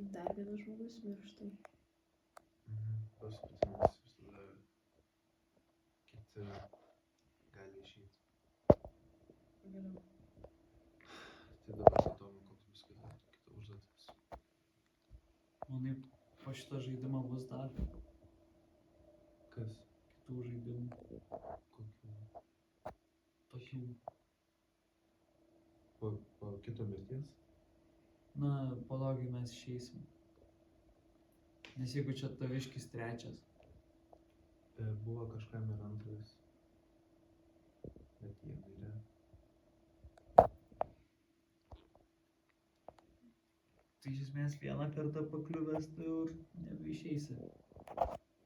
Dar vienas žmogus miršta. Paskutinis ir tada kiti gali išeiti. Pagaliau. Tai dabar įdomu, koks bus kita užduotis. Manai, po šito žaidimo bus dar Kas? kitų žaidimų. Kokių? Tokių. Po kito mirties? Na, po to, kai mes išeisim. Nes jeigu čia taviškis trečias. Buvo kažkam ir antras. Bet jie mirė. Tai iš esmės vieną kartą pakliuvęs, tu jau ir nebeišeisi.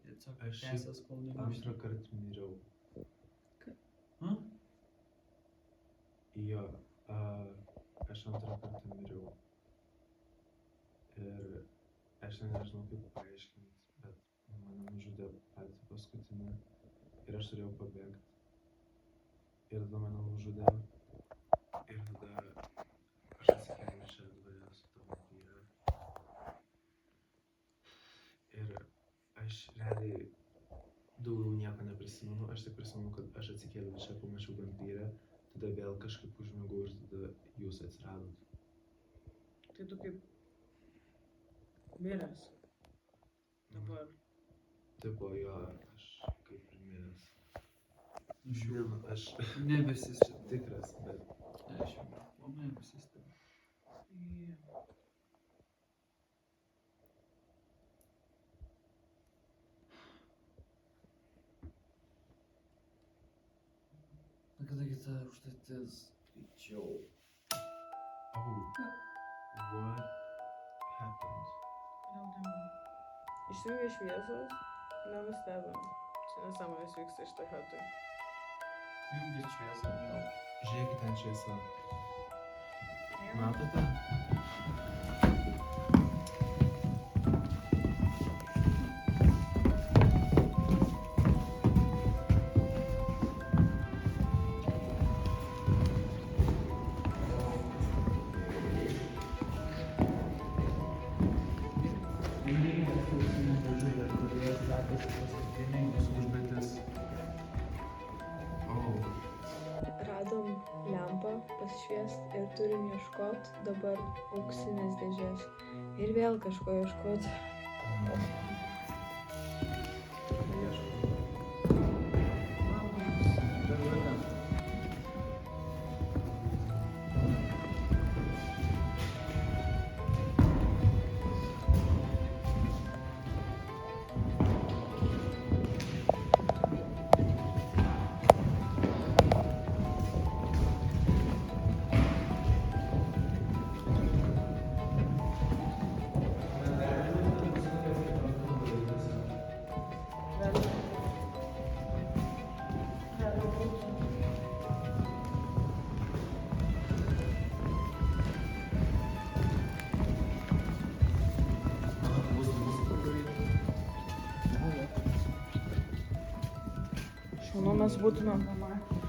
Tiesiog Aš tęsęs, kol nemiršti. Antrą kartą miriau. Ha? Jo, aš antrą kartą miriau. Ir aš nežinau kaip paaiškinti, bet mane nužudė patį paskutinį ir aš turėjau pabėgti. Ir tada mane nužudė. Ir tada aš atsikėliau šią erdvę su tavo vyru. Ir aš realiai daugiau nieko neprisimenu. Aš tik prisimenu, kad aš atsikėliau čia, pamačiau vampyrę, tada vėl kažkaip užmigau ir tada jūs atsiradot. Tai tu kaip miręs. Dabar. Tipo, jo, aš kaip ir miręs. Iš jų Aš nebesistebi. tikras, bet Aš jau labai nebesistebi. Na kada kita užduotis greičiau. oh, what happened? Išjungia šviesos, nenustebim. Čia nesąmonės vyksta šitą kartą. Jungia šviesą, gal. Žiūrėkit ten šviesa. Matote? Užduotis. Oh. Radom lempą pasišviest ir turim ieškot dabar auksinės dėžės. Ir vėl kažko ieškot. Manau, mes būtume pamatę.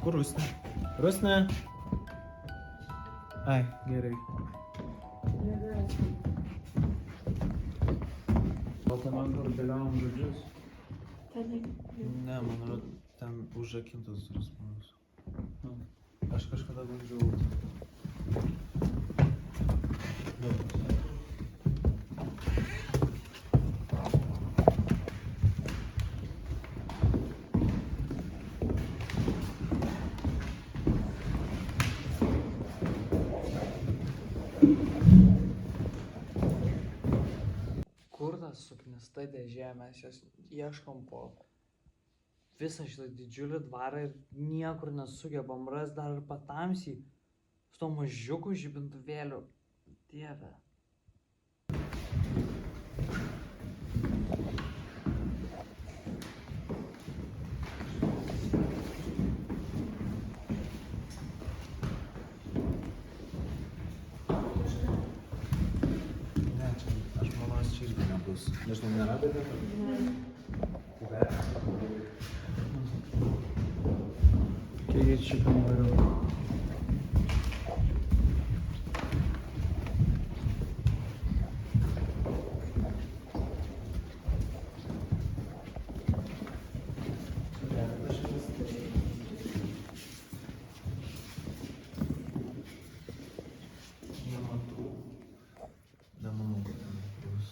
Kur Rusne? Rusne? Ai, gerai. Gal ten man kur dėliavom žodžius? Ne, manau, ten užrakintos duris manus. Hmm. Aš kažkada bandžiau. Kur ta suknista dėžė, mes jos ieškom po visą šitą didžiulį dvarą ir niekur nesugebam rasti dar ir patamsiai su to mažiuku žibintuvėliu. Dieve. Ne, čia, aš manau, čia irgi nebus. Nežinau, nėra bėda? Keičiu kambariu. Nemanau, kad ten bus.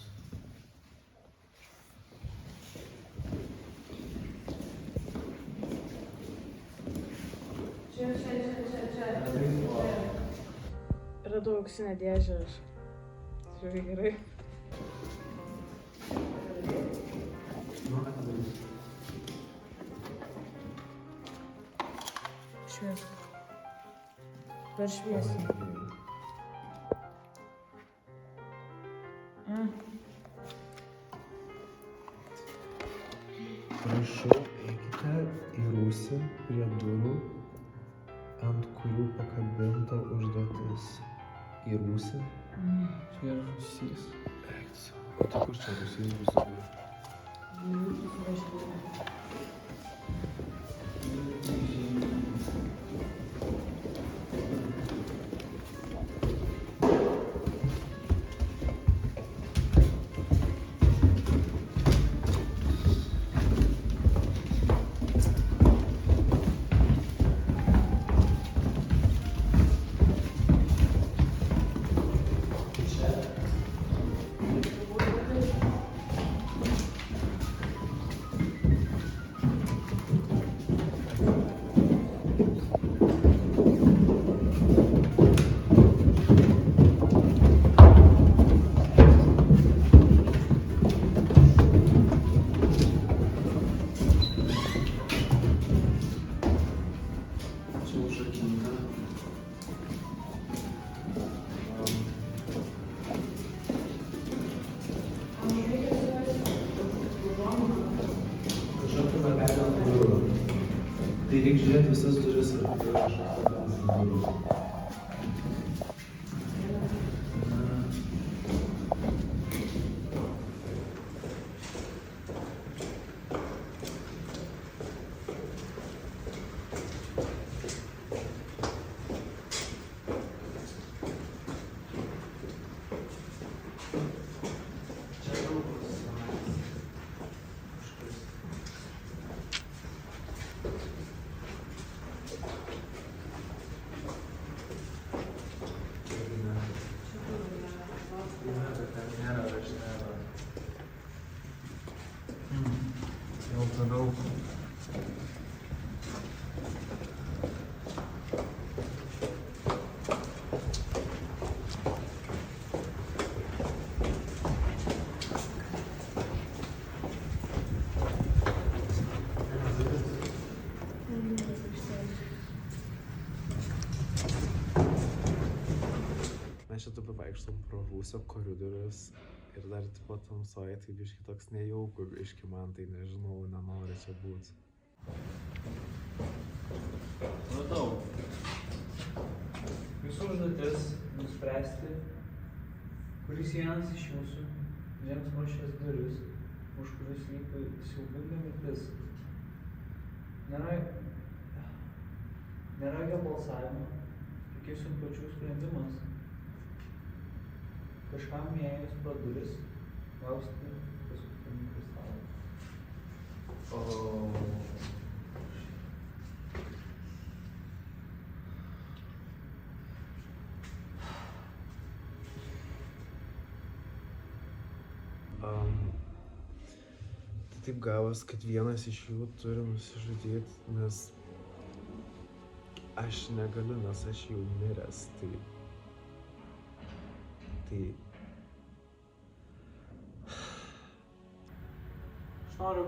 Radau auksinę dėžę. Žiūrėk gerai. Nu, ką padarysi? Šviesa. Per šviesą. Prašau, eikite į rūsį prie durų, ant kurių pakabinta užduotis. Į rūsį. Čia rūsys. Eikit. O tai kur čia rūsys bus dabar? Tai reikia žiūrėti visas duris ir durų. Jau toliau. Mes čia dabar vaikštom pro rūsio koridorius ir dar tipo tamsoje, tai biški toks nejauku, biški man tai nežinau, nenori čia būti. Matau. Jūsų užduotis nuspręsti, kuris vienas iš jūsų žengs pro šias duris, už kurių slypi siaubinga mirtis. Nėra jokio balsavimo, tik jūsų pačių sprendimas. Kažkam įėjus pro duris, gausti paskutinį kristalą. Tai taip gavos, kad vienas iš jų turi nusižudyti, nes aš negaliu, nes aš jau miręs, tai Aš noriu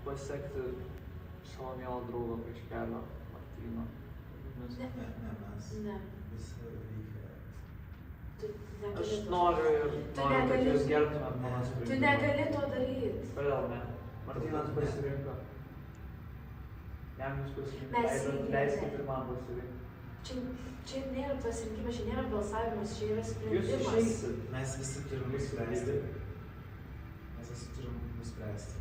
pasiekti savo mielą draugą prieš kelio, Martyną. Mes... Ne. visi reikia. Aš noriu ir noriu, kad jūs gerbtumėt mano Tu sprendimą. negali to daryti. Kodėl ne? Martynas pasirinko. Jam jūs Mes pasirinkti, leiskit ir man pasirinkti. Čia nėra pasirinkimas, čia nėra balsavimas, čia yra Jūs sprendimas. išeisit. Mes visi turim nuspręsti. Mes visi turim nuspręsti.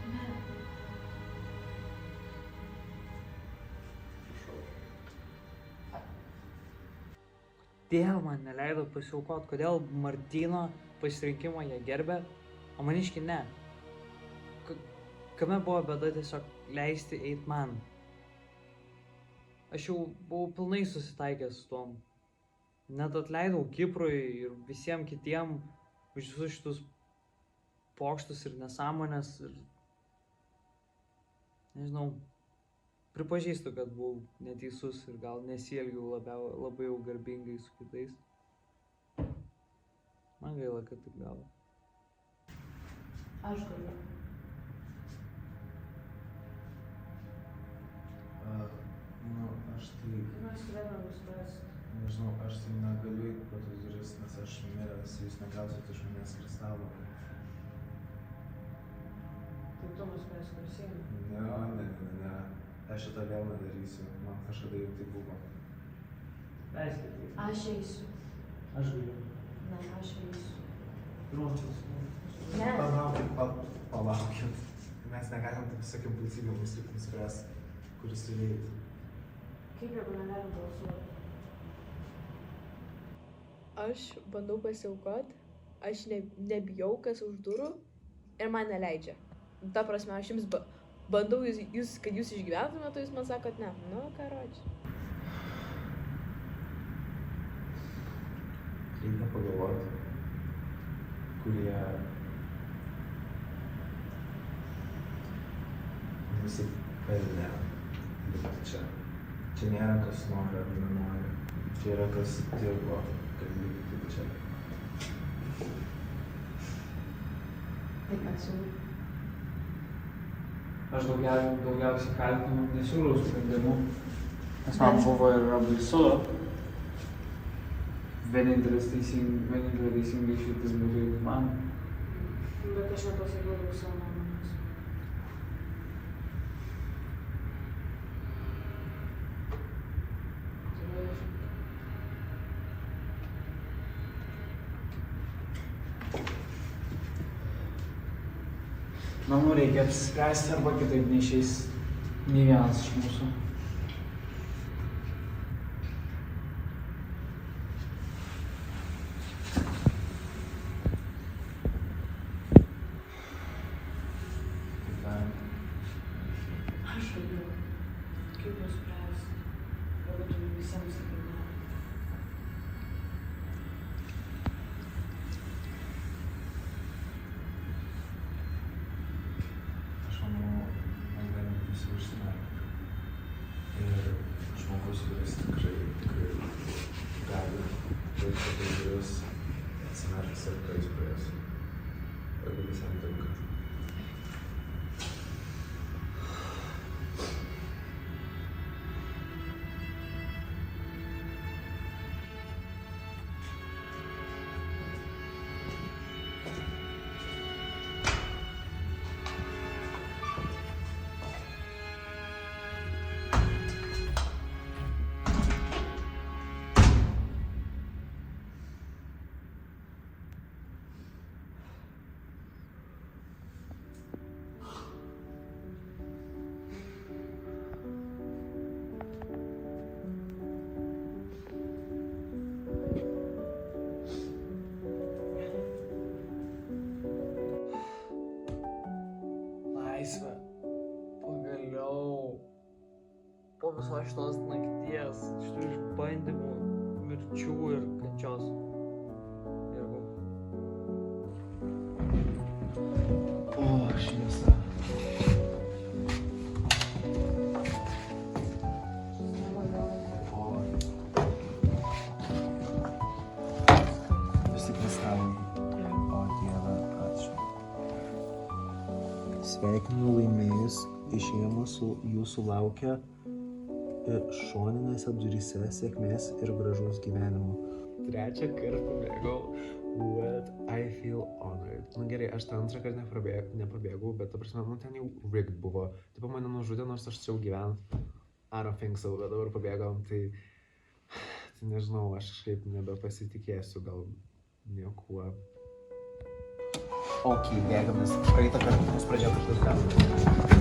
Ne. kodėl man neleido pasiaukot, kodėl Martyno pasirinkimą jie gerbė, o maniški ne. Kame buvo bėda tiesiog leisti eit man? Aš jau buvau pilnai susitaikęs su tom. Net atleidau Kiprui ir visiems kitiem už visus šitus pokštus ir nesąmonės ir... Nežinau, pripažįstu, kad buvau neteisus ir gal nesielgiau labai jau garbingai su kitais. Man gaila, kad taip gavo. Aš galiu. Aš tai, Kaip mes turėtume nuspręsti? nežinau, aš tai negaliu į pro tas duris, nes aš miręs, jūs negausit iš manęs kristalo. Tai tu nuspręsi nusiėmė. Ne. Aš šitą vėl nedarysiu, man kažkada jau tai buvo. Leiskit tai. Aš eisiu. Aš galiu. Ne, aš eisiu. Pirmas. Ne. Palaukit. Mes negalim taip visokiam impulsyviam nuspręsti, kuris turi eiti. Kaip jeigu negalim balsuoti? Aš bandau pasiaukot, aš nebijau, kas už durų ir man neleidžia. Ta prasme, aš jums bandau, kad jūs išgyventumėte, jūs man sakot ne. Nu, karoči. Reikia pagalvoti, kurie nusipelnė likti čia. Čia nėra kas nori ar nenori. Čia yra kas dirbo, kad likti čia. Tai ką siūlau? Aš daugiausiai kaltinu nesiūliau sprendimų, nes man buvo ir yra baisu. Vienintelė teisinga išeitis būtų jeigu man. Bet aš nepasakiau daug savo nuomonės. Manau, reikia apsispręsti arba kitaip neišeis nei vienas iš mūsų. Aš galiu. Kaip nuspręsti? Jeigu tu visiems sakai ne. Aš manau, mes galim visi užsimerkti. Ir žmogus, kuris tikrai gali laikyti tai duris, atsimerks ir praeis prie jas. Ir visam tinka. Laisvė. Pagaliau. Po visos šitos nakties, šitų išbandymų, mirčių ir kančios. O, šviesa. Visi kristalai. O Dieve, ačiū. Sveikinu laimėjus, išėjimas jūsų laukia šoninėse duryse sėkmės ir gražaus gyvenimo. Trečią kartą pabėgau. What I feel honored. Nu gerai, aš tą antrą kartą nepabėgau, bet ta prasme, nu ten jau rigged buvo. Taip mane nužudė, nors aš jau gyvent. I don't think so, bet dabar pabėgom, tai nežinau, aš kažkaip nebepasitikėsiu gal niekuo. Ok, bėgam, nes praeitą kartą mus pradėjo kažkas gauti.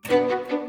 Thank